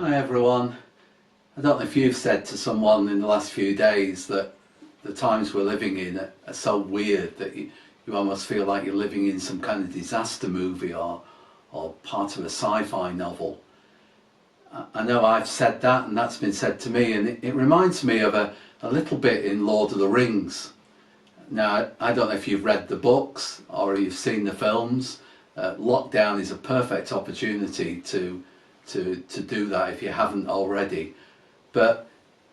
Hi everyone. I don't know if you've said to someone in the last few days that the times we're living in are so weird that you almost feel like you're living in some kind of disaster movie or part of a sci-fi novel. I know I've said that, and that's been said to me, and it reminds me of a little bit in Lord of the Rings. Now, I don't know if you've read the books or you've seen the films. Lockdown is a perfect opportunity to do that if you haven't already. But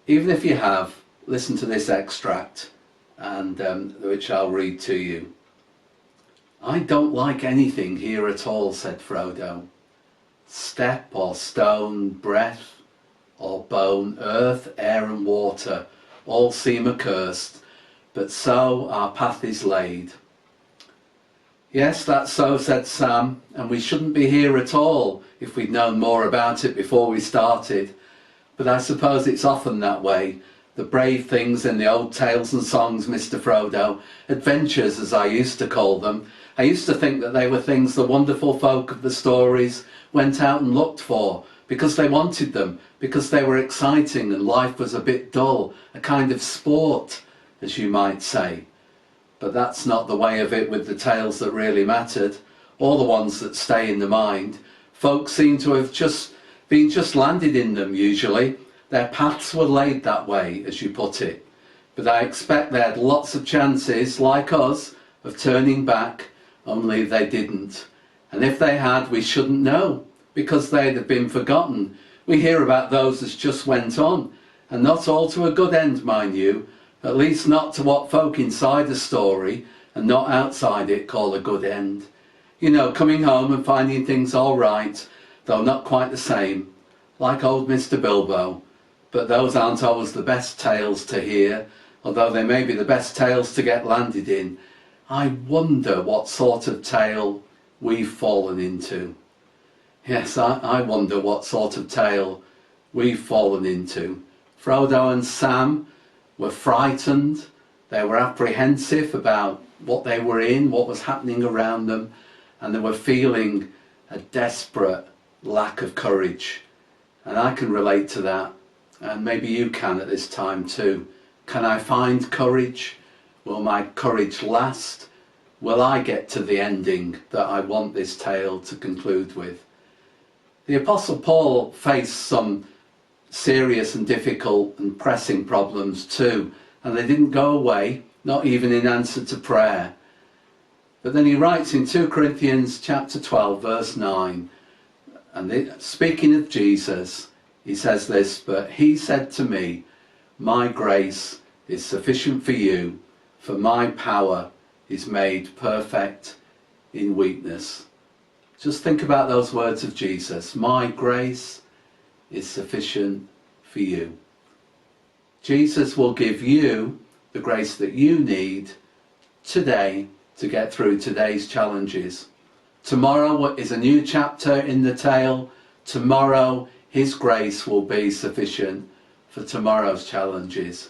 even if you have, listen to this extract, and which I'll read to you. "I don't like anything here at all," said Frodo. "Step or stone, breath or bone, earth, air and water, all seem accursed, but so our path is laid." "Yes, that's so," said Sam, "and we shouldn't be here at all if we'd known more about it before we started. But I suppose it's often that way. The brave things in the old tales and songs, Mr. Frodo, adventures as I used to call them. I used to think that they were things the wonderful folk of the stories went out and looked for, because they wanted them, because they were exciting and life was a bit dull, a kind of sport, as you might say. But that's not the way of it with the tales that really mattered, or the ones that stay in the mind. Folks seem to have just landed in them usually. Their paths were laid that way, as you put it. But I expect they had lots of chances, like us, of turning back, only they didn't. And if they had, we shouldn't know, because they'd have been forgotten. We hear about those as just went on, and not all to a good end, mind you, at least not to what folk inside the story, and not outside it, call a good end. You know, coming home and finding things all right, though not quite the same, like old Mr. Bilbo. But those aren't always the best tales to hear, although they may be the best tales to get landed in. I wonder what sort of tale we've fallen into. Yes, I wonder what sort of tale we've fallen into. Frodo and Sam were frightened, they were apprehensive about what they were in, what was happening around them, and they were feeling a desperate lack of courage. And I can relate to that, and maybe you can at this time too. Can I find courage? Will my courage last? Will I get to the ending that I want this tale to conclude with? The Apostle Paul faced some serious and difficult and pressing problems too, and they didn't go away, not even in answer to prayer. But then he writes in 2 Corinthians chapter 12 verse 9, and speaking of Jesus, he says this, "But he said to me, my grace is sufficient for you, for my power is made perfect in weakness." Just think about those words of Jesus. My grace is sufficient for you. Jesus will give you the grace that you need today to get through today's challenges. Tomorrow is a new chapter in the tale. Tomorrow his grace will be sufficient for tomorrow's challenges.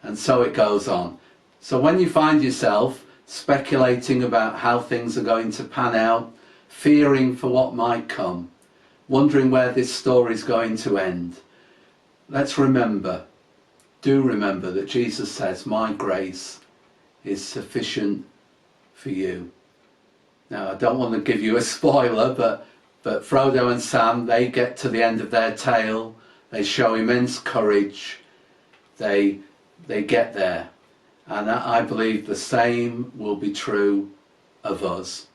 And so it goes on. So when you find yourself speculating about how things are going to pan out, fearing for what might come, wondering where this story is going to end, let's remember, do remember that Jesus says, my grace is sufficient for you. Now, I don't want to give you a spoiler, but Frodo and Sam, they get to the end of their tale. They show immense courage. They get there. And I believe the same will be true of us.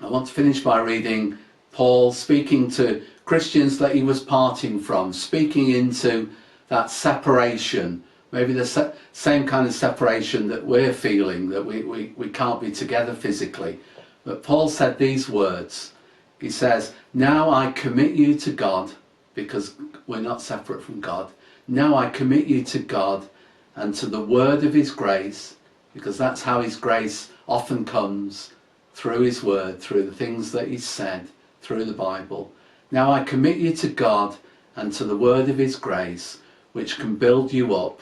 I want to finish by reading Paul speaking to Christians that he was parting from, speaking into that separation, maybe the same kind of separation that we're feeling, that we can't be together physically. But Paul said these words. He says, now I commit you to God, because we're not separate from God. Now I commit you to God and to the word of his grace, because that's how his grace often comes, through his word, through the things that he's said, through the Bible. Now I commit you to God and to the word of his grace, which can build you up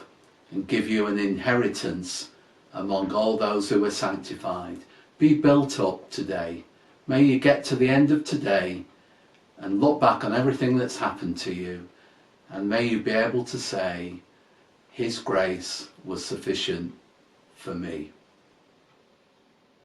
and give you an inheritance among all those who are sanctified. Be built up today. May you get to the end of today and look back on everything that's happened to you, and may you be able to say, His grace was sufficient for me.